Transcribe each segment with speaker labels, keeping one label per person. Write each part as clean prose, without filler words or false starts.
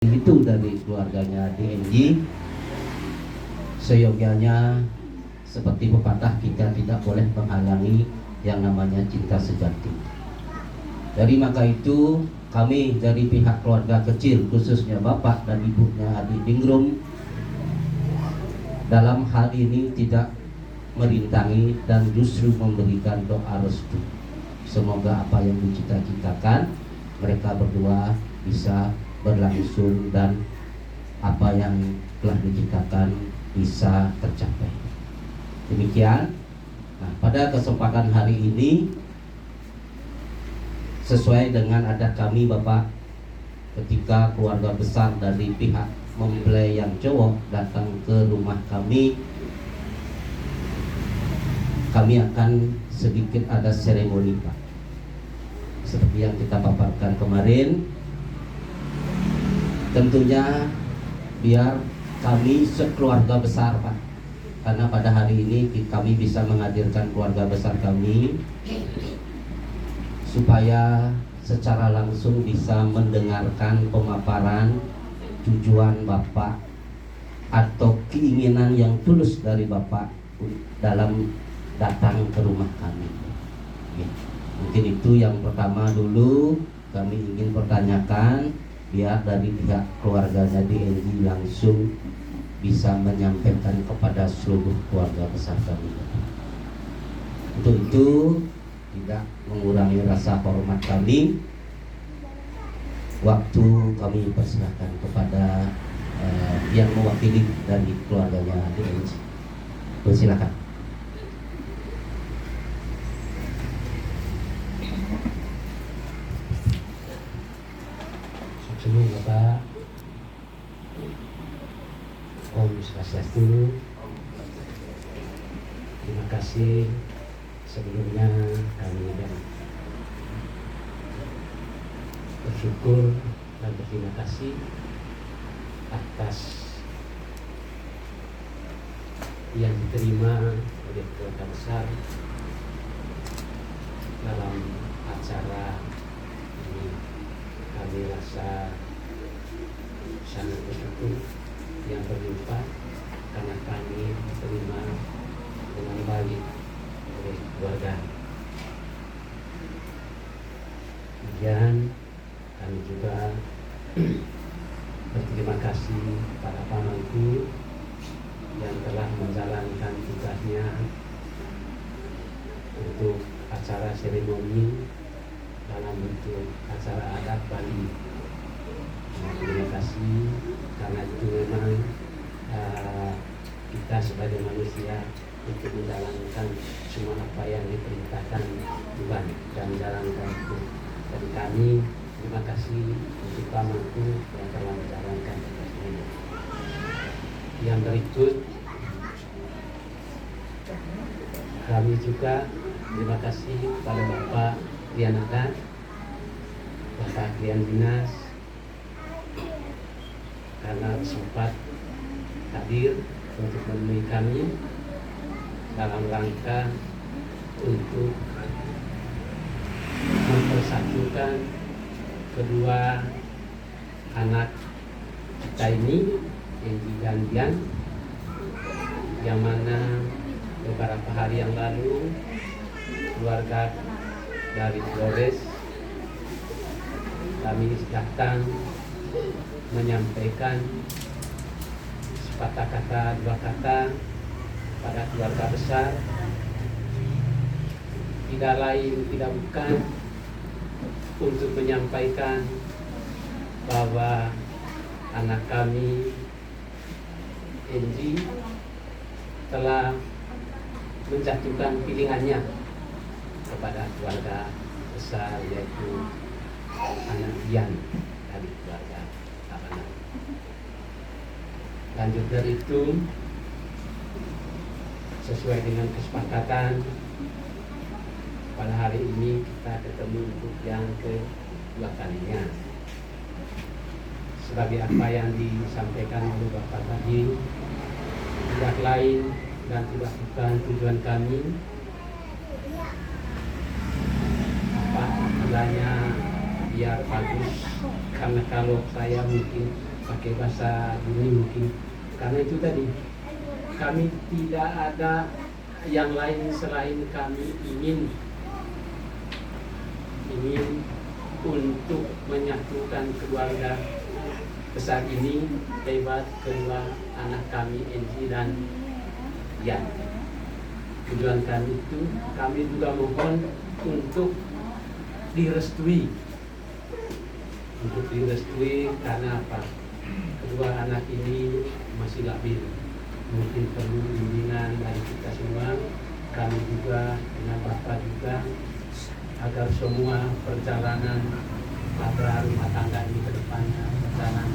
Speaker 1: Itu dari keluarganya DNG. Seyogianya seperti pepatah, kita tidak boleh menghalangi yang namanya cinta sejati. Dari maka itu kami dari pihak keluarga kecil, khususnya bapak dan ibunya Adi Dingrum, dalam hal ini tidak merintangi dan justru memberikan doa restu. Semoga apa yang dicita-citakan mereka berdua bisa berlangsung dan apa yang telah diciptakan bisa tercapai. Demikian. Nah, pada kesempatan hari ini sesuai dengan adat kami Bapak, ketika keluarga besar dari pihak mempelai yang cowok datang ke rumah kami akan sedikit ada seremoni Pak, seperti yang kita paparkan kemarin. Tentunya biar kami sekeluarga besar Pak, karena pada hari ini kami bisa menghadirkan keluarga besar kami supaya secara langsung bisa mendengarkan pemaparan tujuan Bapak atau keinginan yang tulus dari Bapak dalam datang ke rumah kami. Mungkin itu yang pertama dulu kami ingin pertanyakan, biar dari pihak keluarganya DNG langsung bisa menyampaikan kepada seluruh keluarga besar kami. Untuk itu tidak mengurangi rasa hormat kami. Waktu kami persilahkan kepada yang mewakili dari keluarganya DNG. Persilakan. Sebelum Bapak, Om Swastiastu. Terima kasih sebelumnya, kami bersyukur dan berterima kasih atas yang diterima oleh keluarga besar dalam acara ini. Kami rasa sangat bersyukur yang berlimpah karena kami diterima dengan baik oleh keluarga. Kemudian kami juga berterima kasih pada pamangku yang telah menjalankan tugasnya untuk acara seremoni dalam bentuk acara adat Bali. Terima kasih, karena itu memang kita sebagai manusia untuk menjalankan semua apa yang diperintahkan Tuhan dan menjalankan itu. Dari kami terima kasih untuk pamangku yang telah menjalankan tugas ini. Yang berikut kami juga terima kasih kepada Bapak Dianada, Bapak Dian Dinas, karena sempat hadir untuk menemui kami dalam rangka untuk mempersatukan kedua anak kita ini, Enji dan Dian, yang mana beberapa hari yang lalu keluarga dari Flores kami datang menyampaikan sepatah kata, dua kata pada keluarga besar, tidak lain tidak bukan untuk menyampaikan bahwa anak kami Enji telah menjatuhkan pilihannya kepada keluarga besar, yaitu anak Dian dari keluarga Abangan. Lanjut dari itu, sesuai dengan kesepakatan, pada hari ini kita ketemu untuk yang kedua kalinya. Sebagai apa yang disampaikan oleh Bapak tadi, tidak lain dan tidak bukan tujuan kami apa istilahnya biar bagus, karena kalau saya mungkin
Speaker 2: pakai bahasa ini mungkin, karena itu tadi kami tidak ada yang lain selain kami ingin untuk menyatukan keluarga besar ini lewat kedua anak kami, Enji dan Yan. Tujuan kami itu, kami juga mohon untuk direstui, karena apa? Kedua anak ini masih labil, mungkin perlu bimbingan dari kita semua, kami juga dengan Bapak juga, agar semua perjalanan pada rumah tangga ini ke depannya berjalan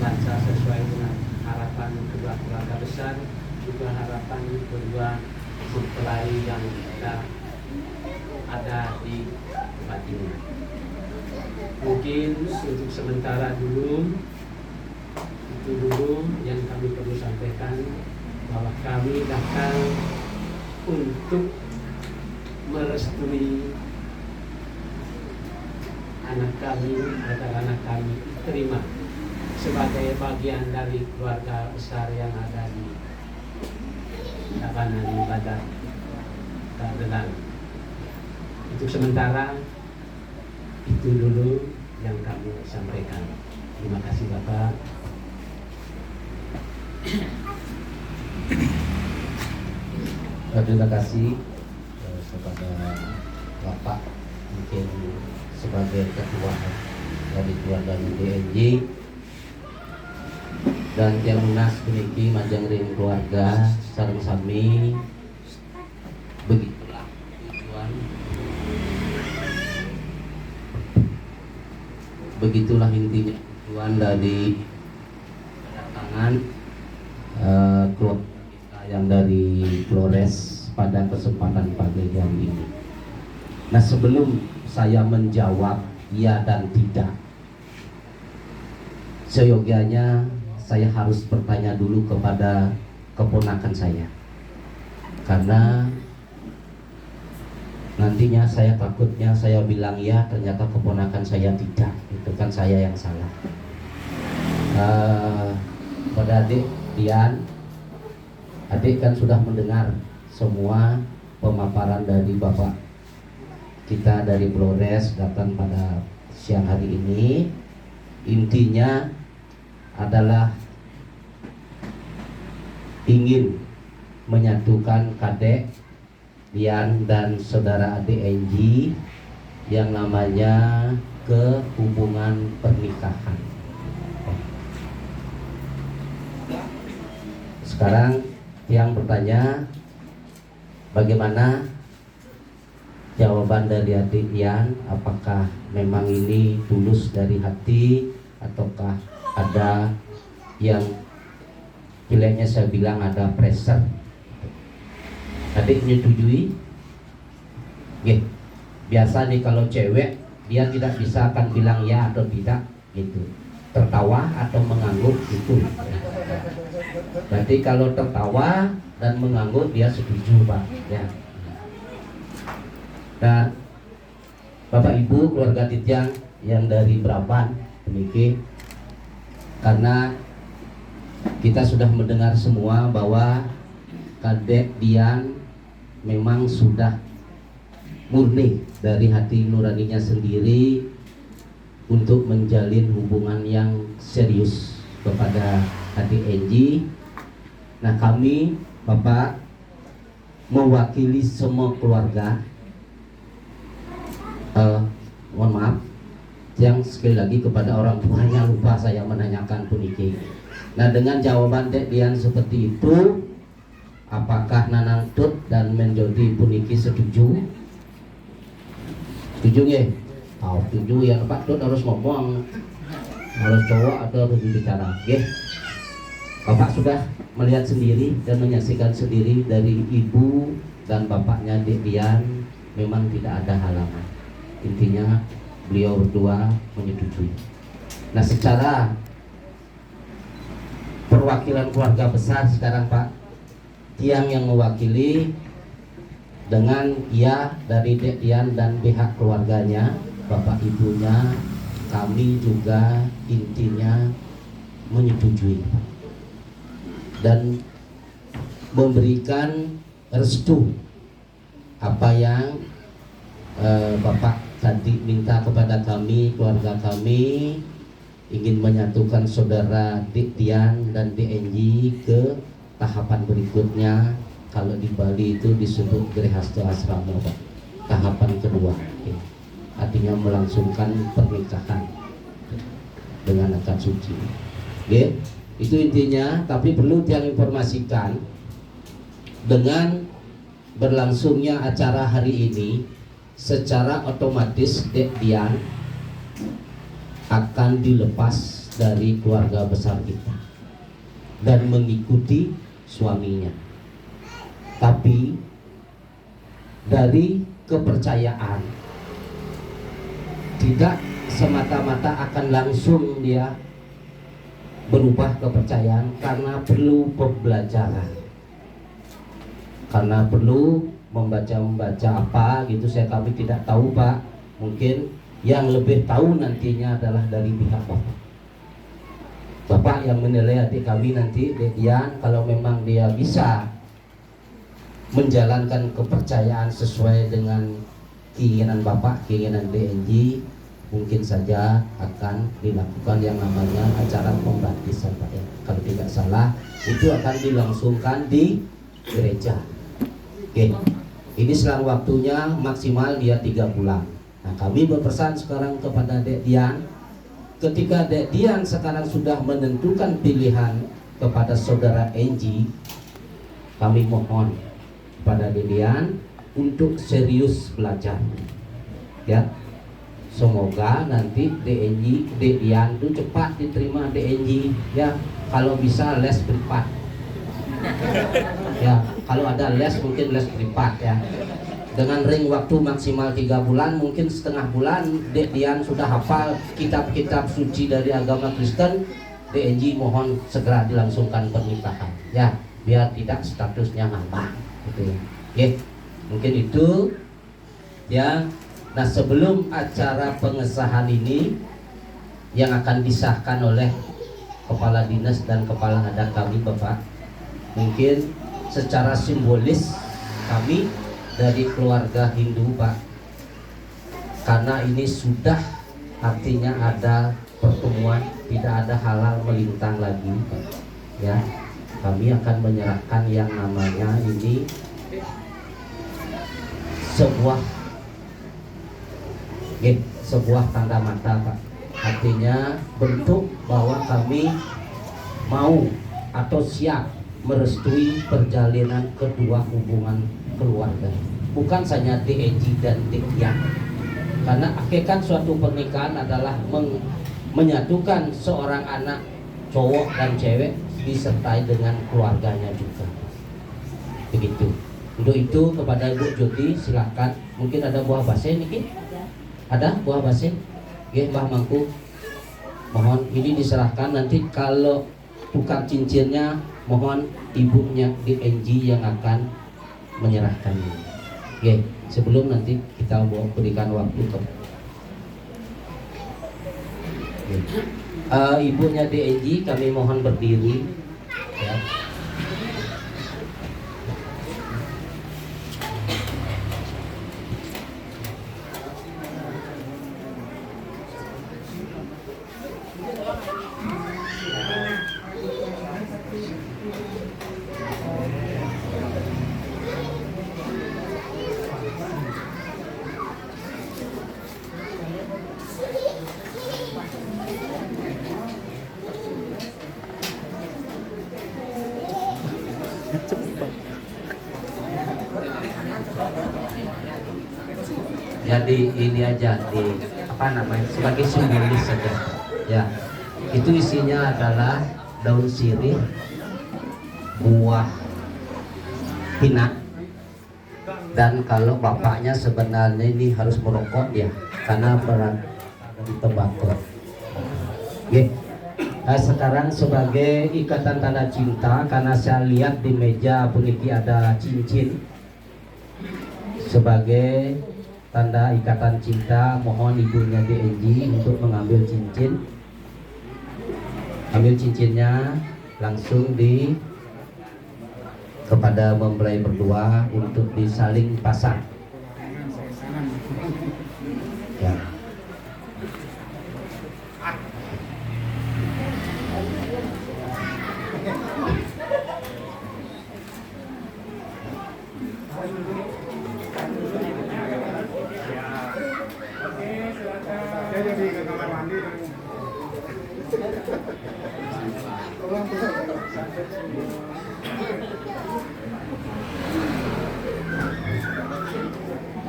Speaker 2: lancar sesuai dengan harapan kedua keluarga besar, juga harapan kedua mempelai yang kita ada di tempat ini. Mungkin untuk sementara dulu itu dulu yang kami perlu sampaikan, bahwa kami datang untuk merestui anak kami agar anak kami diterima sebagai bagian dari keluarga besar yang ada di Tabanan Ibadat Kadelang. Untuk sementara itu dulu yang kami sampaikan. Terima kasih Bapak.
Speaker 1: Terima kasih kepada Bapak, mungkin sebagai ketua dari keluarga DNJ, dan yang nas memiliki majang ring keluarga sareng sami. Begitulah tujuan, begitulah intinya tujuan dari kedatangan keluarga kita yang dari Flores pada kesempatan pagi hari ini. Nah, sebelum saya menjawab ya dan tidak, seyogianya saya harus bertanya dulu kepada keponakan saya, karena nantinya saya takutnya saya bilang ya, ternyata keponakan saya tidak, itu kan saya yang salah. Pada adik Dian, adik kan sudah mendengar semua pemaparan dari Bapak kita dari Flores datang pada siang hari ini. Intinya adalah ingin menyatukan kadek Dian dan saudara adik Enji yang namanya ke hubungan pernikahan. Sekarang yang bertanya, bagaimana jawaban dari adik Dian? Apakah memang ini tulus dari hati, ataukah ada yang pilihnya saya bilang ada pressure? Adik menyetujui? Oke. Biasa nih kalau cewek dia tidak bisa akan bilang ya atau tidak gitu, tertawa atau mengangguk gitu. Berarti kalau tertawa dan mengangguk dia setuju Pak ya. Dan Bapak Ibu keluarga Titiang yang dari Braban demikian, karena kita sudah mendengar semua bahwa kadek Dian memang sudah murni dari hati nuraninya sendiri untuk menjalin hubungan yang serius kepada adik Enji. Nah, kami Bapak mewakili semua keluarga, mohon maaf yang sekali lagi kepada orang tuanya lupa saya menanyakan puniki. Nah, dengan jawaban Dek Dian seperti itu, apakah Nanang Tut dan Menjodi puniki setuju? Setuju nggih? Oh, setuju ya Pak Tut harus ngomong, harus cowok atau harus bicara, nggih. Bapak sudah melihat sendiri dan menyaksikan sendiri dari ibu dan bapaknya Dek Dian memang tidak ada halangan. Intinya beliau berdua menyetujui. Nah, secara perwakilan keluarga besar sekarang Pak Tiang yang mewakili dengan ya dari Dek Dian dan pihak keluarganya, bapak ibunya, kami juga intinya menyetujui dan memberikan restu apa yang Bapak tadi minta kepada kami, keluarga kami, ingin menyatukan saudara Dik Dian dan DNJ ke tahapan berikutnya. Kalau di Bali itu disebut Grihasto Asrama, Pak. Tahapan kedua, artinya melangsungkan pernikahan dengan akad suci. Itu intinya. Tapi perlu Tiang informasikan, dengan berlangsungnya acara hari ini, secara otomatis Dek Dian akan dilepas dari keluarga besar kita dan mengikuti suaminya. Tapi dari kepercayaan, tidak semata-mata akan langsung dia berubah kepercayaan, karena perlu pembelajaran, karena perlu membaca apa gitu. Kami tidak tahu, Pak. Mungkin yang lebih tahu nantinya adalah dari pihak Bapak. Bapak yang menilai adik kami nanti, Dek Dian, kalau memang dia bisa menjalankan kepercayaan sesuai dengan keinginan Bapak, keinginan DNJ, mungkin saja akan dilakukan yang namanya acara pembaptisan, Pak, ya. Kalau tidak salah itu akan dilangsungkan di gereja. Oke. Ini selang waktunya maksimal dia 3 bulan. Nah, kami berpesan sekarang kepada Dek Dian, ketika Dek Dian sekarang sudah menentukan pilihan kepada saudara Enji, kami mohon pada Dek Dian untuk serius belajar, ya. Semoga nanti DNJ, Dek Dian itu cepat diterima DNJ, ya. Kalau bisa les privat, ya. Kalau ada les mungkin les privat, ya. Dengan ring waktu maksimal 3 bulan, mungkin setengah bulan Dek Dian sudah hafal kitab-kitab suci dari agama Kristen. DNJ mohon segera dilangsungkan pernikahan, ya, biar tidak statusnya ngambang, gitu ya. Oke, mungkin itu, ya. Nah, sebelum acara pengesahan ini yang akan disahkan oleh kepala dinas dan kepala adat kami, Bapak, mungkin secara simbolis kami dari keluarga Hindu, Pak, karena ini sudah artinya ada pertemuan, tidak ada halal melintang lagi, Pak, ya. Kami akan menyerahkan yang namanya ini sebuah tanda mata, Pak. Artinya bentuk bahwa kami mau atau siap merestui perjalanan kedua hubungan keluarga, bukan saja DNJ dan Dik Dian. Karena hakikat suatu pernikahan adalah menyatukan seorang anak cowok dan cewek disertai dengan keluarganya juga. Begitu. Untuk itu kepada Ibu Jody silakan, mungkin ada buah base nih, ada buah base, Mbah Mangku, mohon ini diserahkan. Nanti kalau tukar cincinnya mohon ibunya DNJ yang akan menyerahkannya. Sebelum nanti kita mau berikan waktu ke ibunya DNJ, kami mohon berdiri, ya. Jadi ini aja di apa namanya sebagai simbolis saja, ya. Itu isinya adalah daun sirih, buah pinak, dan kalau bapaknya sebenarnya ini harus merokok ya, karena berat di tembakau. Sekarang sebagai ikatan tanda cinta, karena saya lihat di meja puniki ada cincin, sebagai tanda ikatan cinta, mohon ibunya DNJ untuk mengambil cincin. Ambil cincinnya, langsung di kepada mempelai berdua untuk disaling pasang. Ya.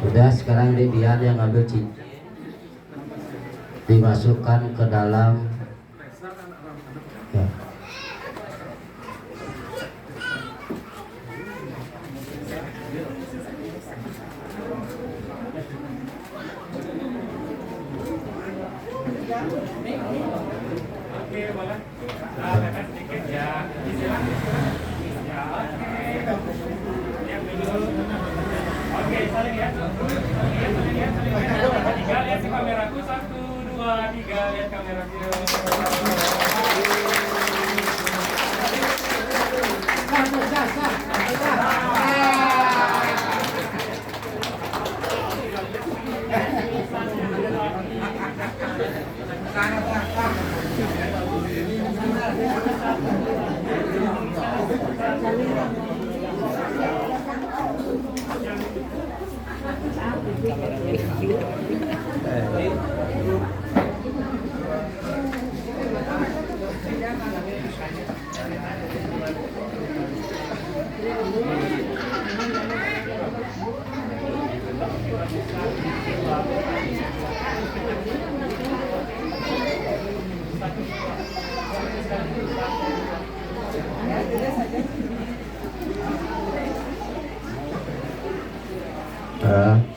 Speaker 1: Sudah, sekarang biar yang ambil cincin dimasukkan ke dalam ya.
Speaker 3: Oke, saling ya. Tiga, lihat ke kameraku. 1, 2, 3, lihat kameraku.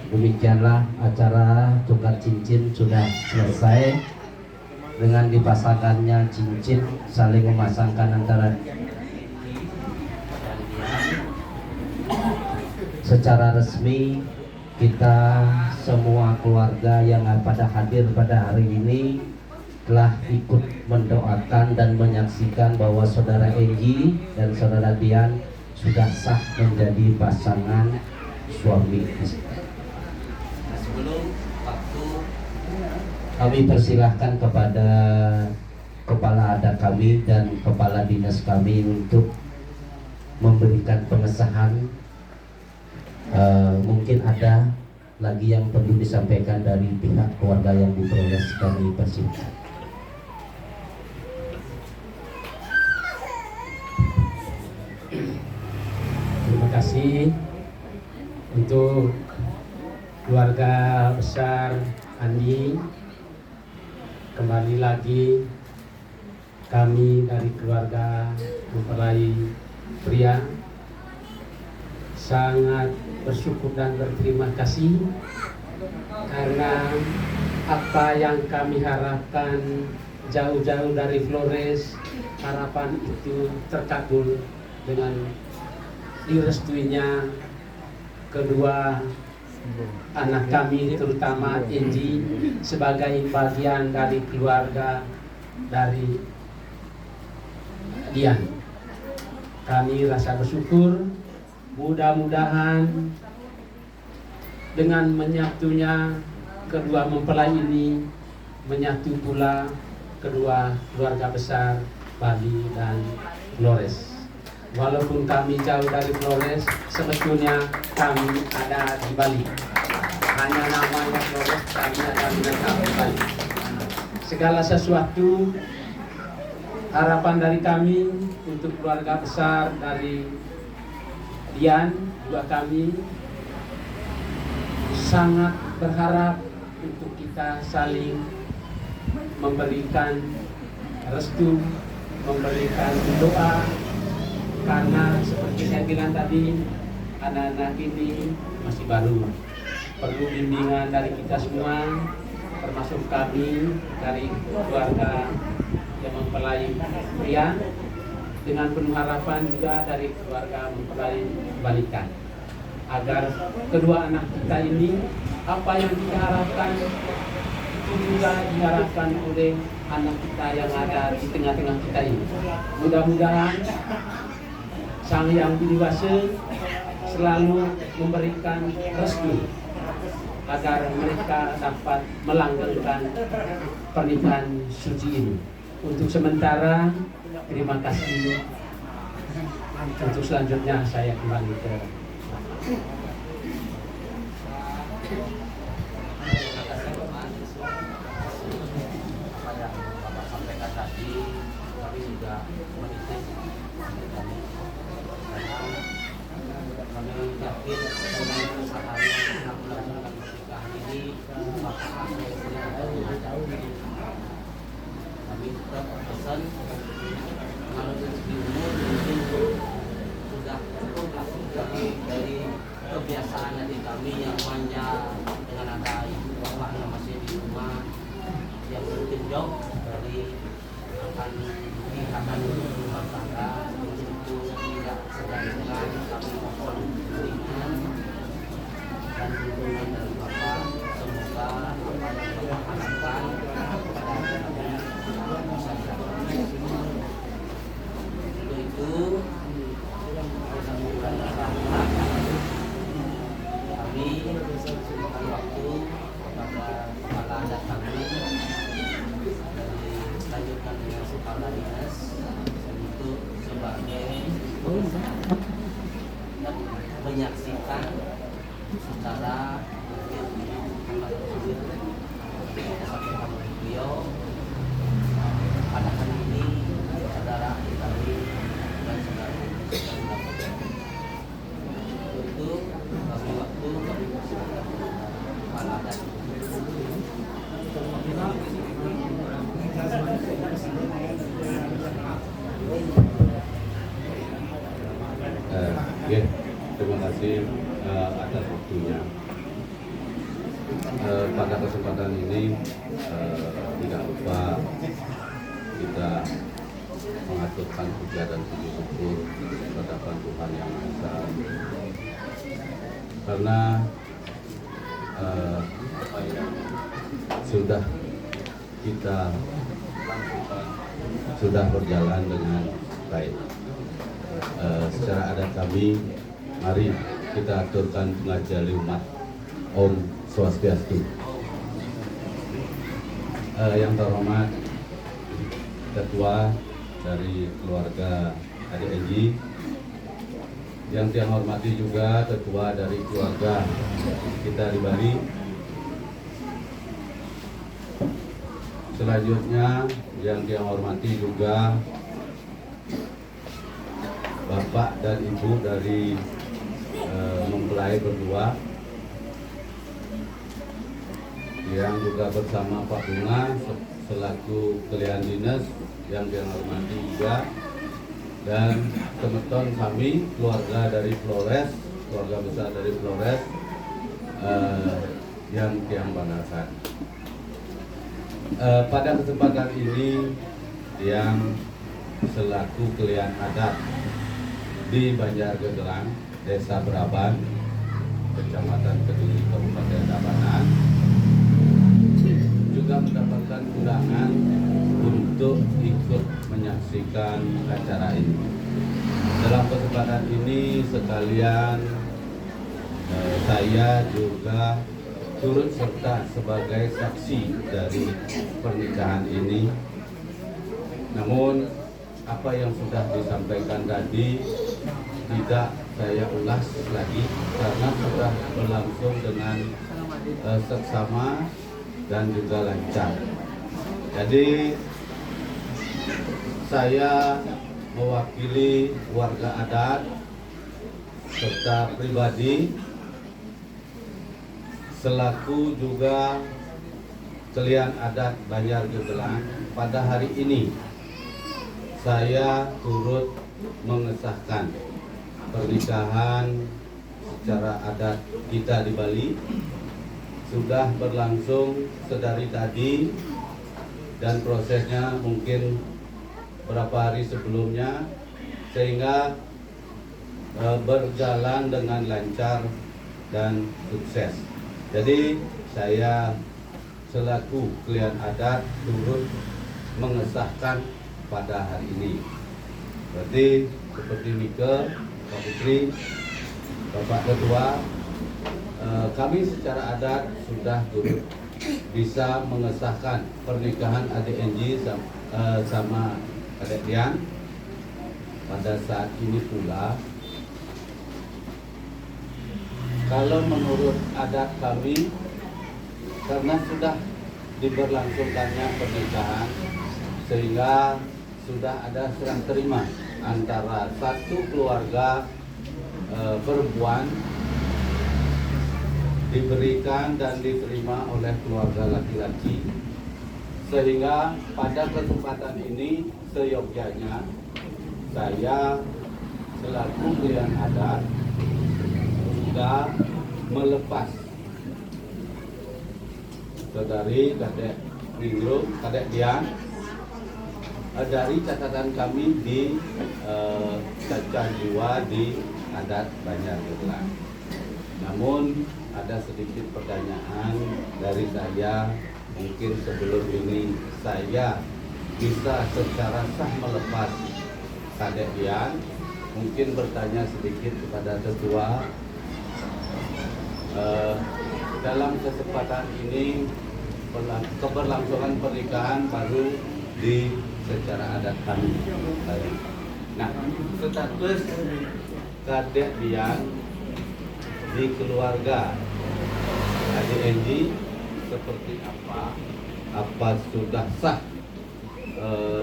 Speaker 1: Demikianlah acara tukar cincin sudah selesai dengan dipasangkannya cincin, saling memasangkan antara secara resmi. Kita semua keluarga yang pada hadir pada hari ini telah ikut mendoakan dan menyaksikan bahwa saudara Enji dan saudara Dian sudah sah menjadi pasangan suami istri. Sebelum waktu, kami persilahkan kepada kepala adat kami dan kepala dinas kami untuk memberikan pengesahan. Mungkin ada lagi yang perlu disampaikan dari pihak keluarga yang diperoleh, kami persilahkan.
Speaker 2: Terima kasih untuk keluarga besar Andi. Kembali lagi kami dari keluarga mempelai pria sangat bersyukur dan berterima kasih karena apa yang kami harapkan jauh-jauh dari Flores, harapan itu terkabul dengan direstuinya kedua anak kami, terutama Enji sebagai bagian dari keluarga dari Dian. Kami rasa bersyukur, mudah-mudahan dengan menyatunya kedua mempelai ini menyatu pula kedua keluarga besar Bali dan Flores. Walaupun kami jauh dari Flores, sebetulnya kami ada di Bali. Hanya namanya Flores, kami ada di Bali. Segala sesuatu harapan dari kami untuk keluarga besar dari Dian, juga kami sangat berharap untuk kita saling memberikan restu, memberikan doa, karena seperti saya bilang tadi, anak-anak ini masih baru, perlu bimbingan dari kita semua, termasuk kami dari keluarga yang mempelai pria, dengan penuh harapan juga dari keluarga mempelai wanita, agar kedua anak kita ini apa yang kita harapkan itu juga diharapkan oleh anak kita yang ada di tengah-tengah kita ini. Mudah-mudahan Sang Yang Widi Wase selalu memberikan restu agar mereka dapat melanggengkan pernikahan suci ini. Untuk sementara, terima kasih. Untuk selanjutnya saya kembali ke
Speaker 1: apa yang Bapak sampaikan tadi, kami juga menitik kami yakin dengan usaha yang melakukan pernikahan ini Bapak kami tetap pesan kalau dari segi umur mungkin sudah cukup lah dari kebiasaan dari kami yang manja dengan ada ibu bapak yang masih di rumah yang mungkin jauh dari akan dikatakan rumah tangga itu tidak sedang dengan kami mohon bimbingan dan dukungan dari bapak. Semoga apa yang bapak harapkan kepada kami bisa dilakukan. Untuk itu kita bukan berharap kami berikan waktu kepada kepala adat kami dari lanjutkan dengan kepala dinas untuk sebagai dan menyaksikan secara sampaikan oleh beliau pada hari ini saudara kami dan saudara itu kami waktu kami persilakan kepala adat.
Speaker 4: Ya, terima kasih atas waktunya. Pada kesempatan ini tidak lupa kita mengaturkan puja dan puji syukur kepada Tuhan Yang Maha Esa, karena apa yang sudah kita lakukan sudah berjalan dengan baik. Secara adat kami, mari kita aturkan pengajian umat. Om Swastiastu. Yang terhormat Ketua dari keluarga ADNJ, yang saya hormati juga Ketua dari keluarga kita di Bali. Selanjutnya yang saya hormati juga Bapak dan Ibu dari mempelai berdua, yang juga bersama Pak Bunga selaku kelian dinas yang saya hormati juga, dan teman-teman kami keluarga dari Flores, keluarga besar dari Flores yang saya banggakan. Pada kesempatan ini yang selaku kelian adat di Banjargedelang, Desa Braban, Kecamatan Kediri, Kabupaten Tabanan, juga mendapatkan undangan untuk ikut menyaksikan acara ini. Dalam kesempatan ini sekalian saya juga turut serta sebagai saksi dari pernikahan ini. Namun apa yang sudah disampaikan tadi tidak saya ulas lagi karena sudah berlangsung dengan seksama dan juga lancar. Jadi saya mewakili warga adat serta pribadi selaku juga kelian adat Banjargedelang. Pada hari ini saya turut mengesahkan pernikahan secara adat kita di Bali. Sudah berlangsung sedari tadi dan prosesnya mungkin beberapa hari sebelumnya, sehingga berjalan dengan lancar dan sukses. Jadi saya selaku kelian adat turut mengesahkan pada hari ini. Berarti seperti Mika, Pak Putri, Bapak Ketua, kami secara adat sudah turut bisa mengesahkan pernikahan adik Enji sama adik Dian. Pada saat ini pula, kalau menurut adat kami, karena sudah diberlangsungkannya pernikahan, sehingga sudah ada serah terima antara satu keluarga perempuan diberikan dan diterima oleh keluarga laki-laki, sehingga pada kesempatan ini seyogyanya saya selaku pilihan adat sudah melepas saudari Kadek Ningrum, Kadek Dian dari catatan kami di cacat jiwa di adat Banjar Gelang. Namun ada sedikit pertanyaan dari saya, mungkin sebelum ini saya bisa secara sah melepas Kadek Dian, mungkin bertanya sedikit kepada Ketua. Dalam kesempatan ini keberlangsungan pernikahan baru di secara adat kami. Nah, status Kadek Dian di keluarga adik Enji seperti apa? Apa sudah sah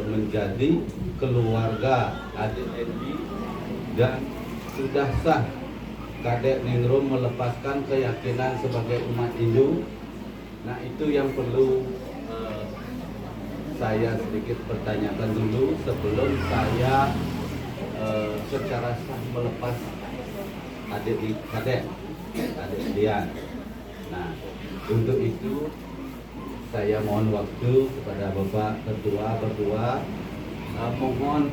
Speaker 4: menjadi keluarga adik Enji dan sudah sah Kadek Ningrum melepaskan keyakinan sebagai umat Hindu? Nah, itu yang perlu saya sedikit pertanyakan dulu sebelum saya secara sah melepas adik Dian. Nah, untuk itu saya mohon waktu kepada Bapak Ketua berdua, mohon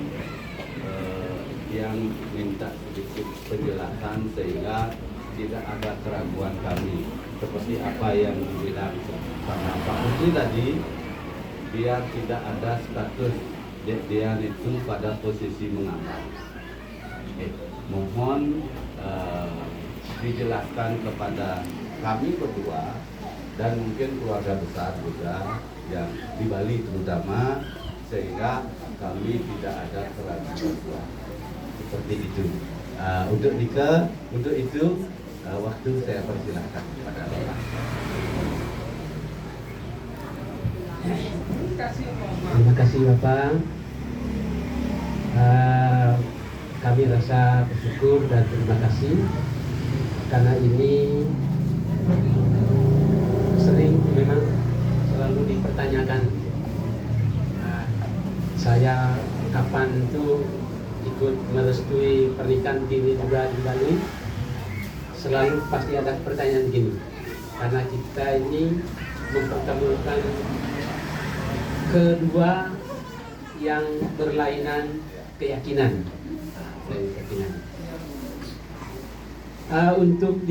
Speaker 4: yang minta sedikit penjelasan sehingga tidak ada keraguan kami seperti apa yang dibilang sama Pak Putri tadi, biar tidak ada status Dian itu pada posisi mengambil. Mohon dijelaskan kepada kami berdua dan mungkin keluarga besar juga yang di Bali terutama, sehingga kami tidak ada keraguan seperti itu. Untuk Nika, untuk itu waktu saya persilahkan kepada Bapak.
Speaker 2: Terima kasih Bapak. Kami rasa bersyukur dan terima kasih karena ini sering memang selalu dipertanyakan. Saya kapan itu ikut merestui pernikahan ini juga di Bali, selalu pasti ada pertanyaan gini, karena kita ini mempertemukan kedua yang berlainan keyakinan. Untuk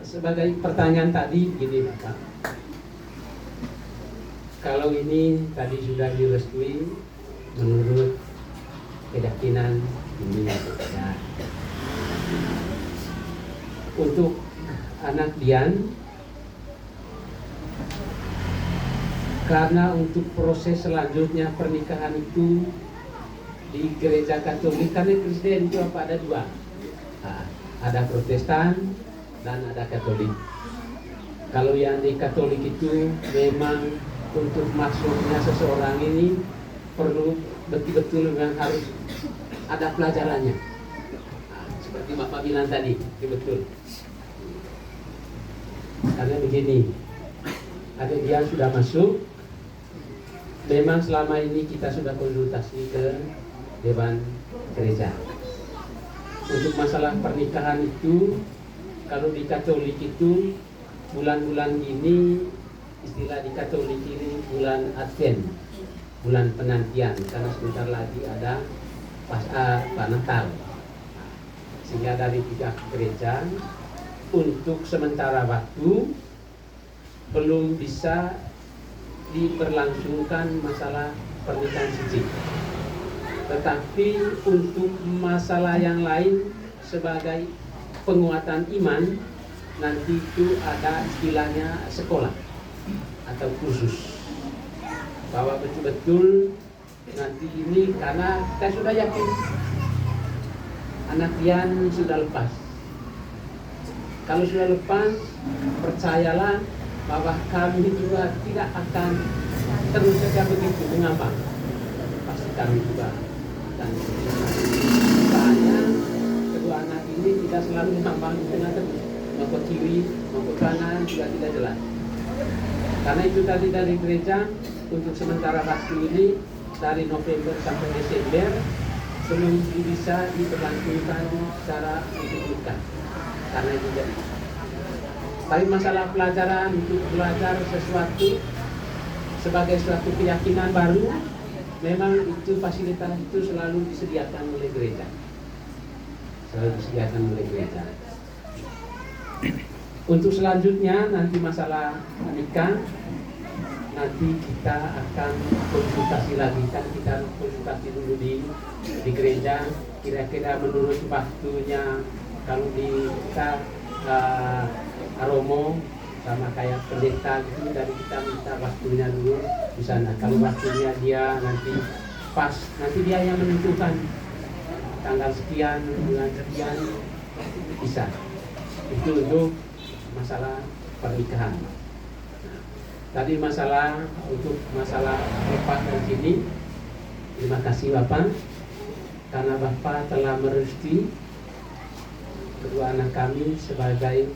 Speaker 2: sebagai pertanyaan tadi gini Bapak, kalau ini tadi sudah direstui menurut keyakinan ini ya. Untuk anak Dian, karena untuk proses selanjutnya pernikahan itu di gereja Katolik, karena Kristen itu apa ada dua, ada Protestan dan ada Katolik. Kalau yang di Katolik itu memang untuk masuknya seseorang ini perlu betul-betul memang harus ada pelajarannya. Seperti Bapak bilang tadi, betul. Karena begini, adik dia sudah masuk. Memang selama ini kita sudah konsultasi ke Dewan Gereja. Untuk masalah pernikahan itu, kalau di Katolik itu bulan-bulan ini, istilah di Katolik ini bulan Advent, bulan penantian, karena sebentar lagi ada Natal. Sehingga dari pihak gereja untuk sementara waktu belum bisa diberlangsungkan masalah pernikahan siji. Tetapi untuk masalah yang lain sebagai penguatan iman, nanti itu ada istilahnya sekolah atau kursus, bahwa betul-betul nanti ini, karena kita sudah yakin anak Dian sudah lepas. Kalau sudah lepas, percayalah bahwa kami juga tidak akan terus saja begitu mengambang. Pasti kami juga akan soalnya kedua anak ini tidak selalu mengambang di tengah terus, mau ke kiri, mau ke kanan juga tidak jelas. Karena itu tadi dari gereja untuk sementara waktu ini dari November sampai Desember belum bisa diberlangsungkan secara untuk nikah. Karena itu jadi. Tapi masalah pelajaran untuk belajar sesuatu sebagai suatu keyakinan baru, memang itu fasilitas itu selalu disediakan oleh gereja. Selalu disediakan oleh gereja. Untuk selanjutnya nanti masalah nikah, nanti kita akan konsultasi lagi, kan kita konsultasi dulu di gereja, kira-kira menurut waktunya. Kalau di kita Aromo sama kayak pendeta gitu, dari kita minta waktunya dulu di sana. Kalau waktunya dia nanti pas, nanti dia yang menentukan tanggal sekian, bulan sekian, bisa. Itu untuk masalah pernikahan. Nah, tadi masalah untuk masalah lepas dari sini. Terima kasih Bapak, karena Bapak telah merestui kedua anak kami sebagai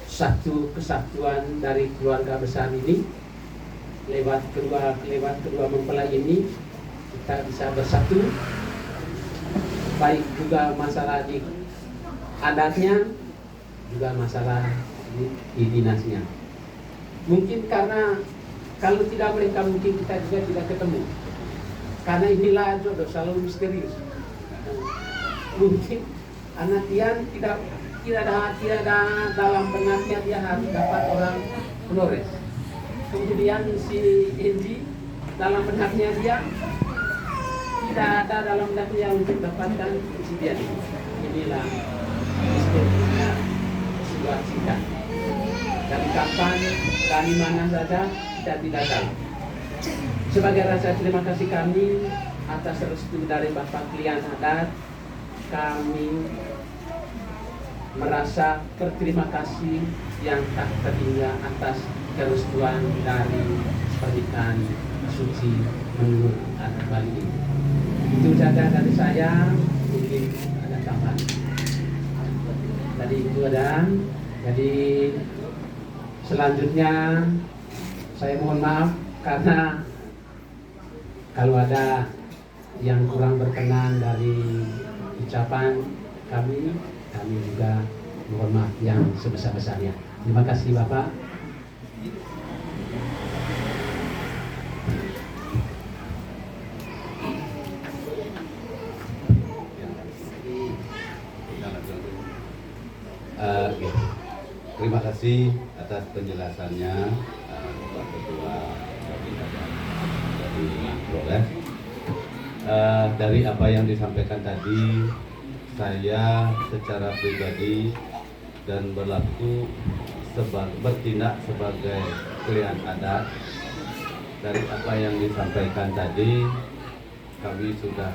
Speaker 2: satu kesatuan dari keluarga besar ini. Lewat kedua mempelai ini kita bisa bersatu, baik juga masalah di adatnya, juga masalah di dinasnya. Mungkin karena kalau tidak mereka, mungkin kita juga tidak ketemu. Karena inilah jodoh selalu misterius. Mungkin anak Dian tidak ada dalam benaknya dia harus dapat orang Flores. Kemudian si Endi dalam benaknya dia tidak ada dalam benaknya untuk dapatkan si Dian. Inilah misteriusnya sebuah cinta. Dari kapan, dari mana saja kita tidak tahu. Sebagai rasa terima kasih kami atas restu dari Bapak Klien Adat, kami merasa berterima kasih yang tak terhingga atas kerestuan dari pernikahan suci menurut adat Bali ini. Itu saja dari saya, mungkin ada tambahan. Tadi itu ada. Jadi selanjutnya saya mohon maaf karena kalau ada yang kurang berkenan dari ucapan kami juga mohon maaf yang sebesar-besarnya. Terima kasih Bapak.
Speaker 4: Terima kasih atas penjelasannya Bapak Ketua dari Flores. Dari apa yang disampaikan tadi, saya secara pribadi dan bertindak sebagai klien adat. Dari apa yang disampaikan tadi, kami sudah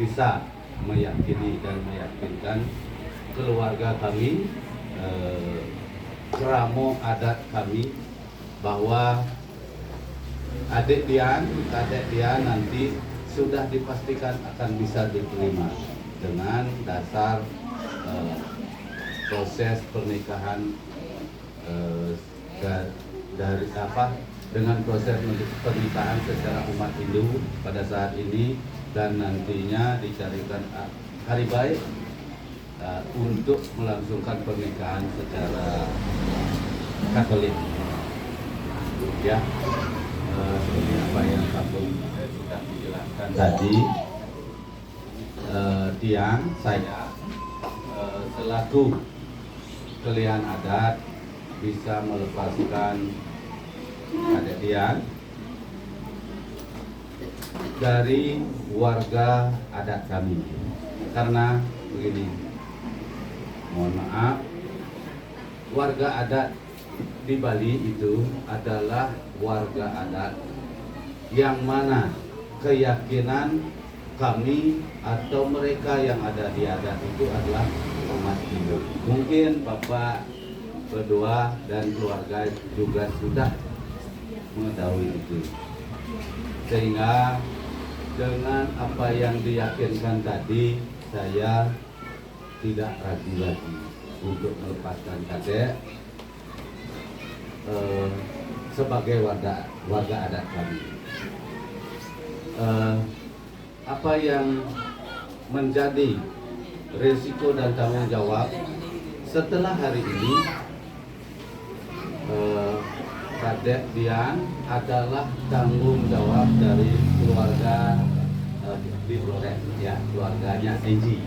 Speaker 4: bisa meyakini dan meyakinkan keluarga kami, keramo adat kami, bahwa adik Dian, kakek Dian nanti sudah dipastikan akan bisa diterima dengan dasar proses pernikahan dari dengan proses pernikahan secara umat Hindu pada saat ini, dan nantinya dicarikan hari baik untuk melangsungkan pernikahan secara Katolik. Ya, seperti apa yang sudah dijelaskan tadi, Tiang, saya selaku klien adat bisa melepaskan Adik Dian dari warga adat kami. Karena begini, mohon maaf, warga adat di Bali itu adalah warga adat yang mana keyakinan kami atau mereka yang ada di adat itu adalah umat Hindu. Mungkin Bapak berdua dan keluarga juga sudah mengetahui itu. Sehingga dengan apa yang diyakinkan tadi, saya tidak ragu lagi untuk melepaskan Kadek sebagai warga adat kami. Apa yang menjadi risiko dan tanggung jawab setelah hari ini, Kadek Dian adalah tanggung jawab dari keluarga di Flores, ya, keluarganya Enji.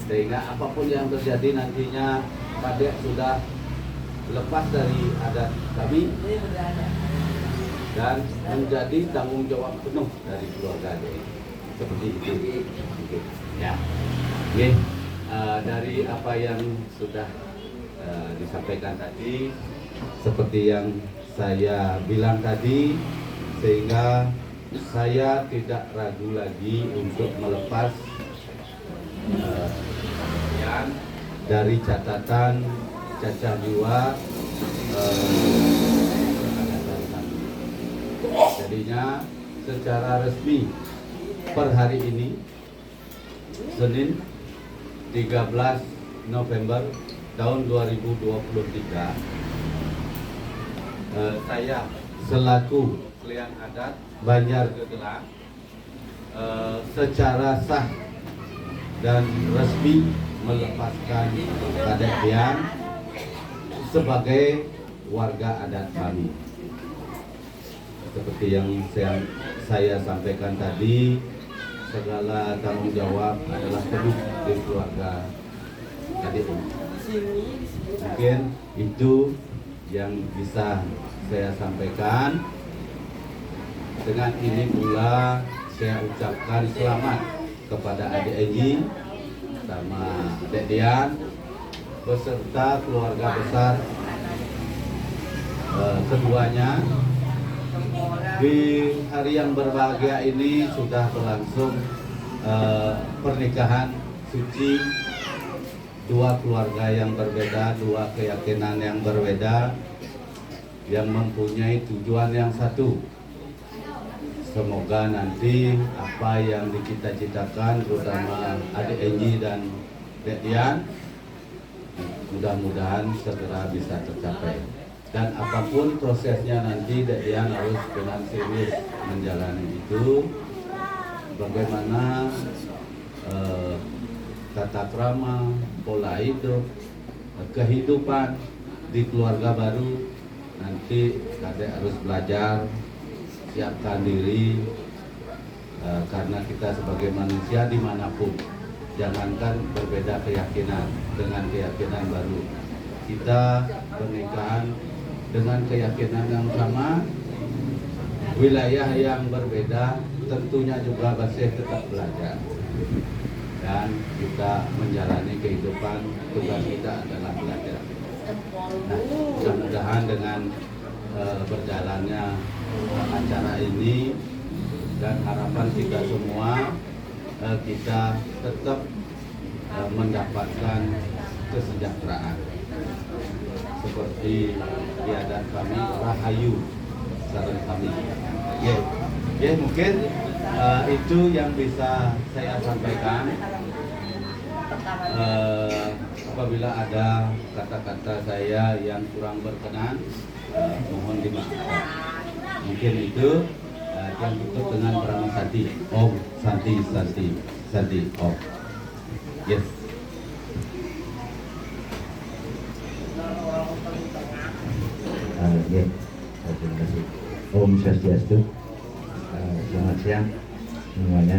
Speaker 4: Sehingga apapun yang terjadi nantinya, Kadek sudah lepas dari adat kami dan menjadi tanggung jawab penuh dari keluarga Kadek. Seperti itu. Oke. Ya. Oke. Dari apa yang sudah disampaikan tadi, seperti yang saya bilang tadi, sehingga saya tidak ragu lagi untuk melepas dari catatan cacat jiwa perangkatan kami. Jadinya secara resmi per hari ini, Senin 13 November tahun 2023, saya selaku klien adat Banjar Gegelang secara sah dan resmi melepaskan Kadek Dian sebagai warga adat kami. Seperti yang saya sampaikan tadi, segala tanggung jawab adalah penuh di keluarga Kadek. Mungkin itu yang bisa saya sampaikan. Dengan ini pula saya ucapkan selamat kepada adik Enji sama Dek Dian beserta keluarga besar keduanya. Di hari yang berbahagia ini sudah berlangsung pernikahan suci dua keluarga yang berbeda, dua keyakinan yang berbeda, yang mempunyai tujuan yang satu. Semoga nanti apa yang dicita-citakan, terutama adik Enji dan Dek Dian, mudah-mudahan segera bisa tercapai. Dan apapun prosesnya nanti, Dek Dian harus dengan serius menjalani itu. Bagaimana tata krama, pola hidup, kehidupan di keluarga baru, nanti Kadek harus belajar, siapkan diri, karena kita sebagai manusia dimanapun, jangankan berbeda keyakinan dengan keyakinan baru, kita pernikahan dengan keyakinan yang sama, wilayah yang berbeda, tentunya juga masih tetap belajar. Dan kita menjalani kehidupan, tugas kita adalah belajar. Nah, mudah-mudahan dengan berjalannya acara ini dan harapan kita semua, kita tetap mendapatkan kesejahteraan seperti di adat kami, Rahayu sareng kami. Ya, mungkin itu yang bisa saya sampaikan. Apabila ada kata-kata saya yang kurang berkenan, mohon dimaafkan. Mungkin itu yang tutup dengan Prana Santi. Om Santi Santi Santi Om. Yes.
Speaker 5: Ya, terima kasih. Om Swastiastu. Selamat siang semuanya.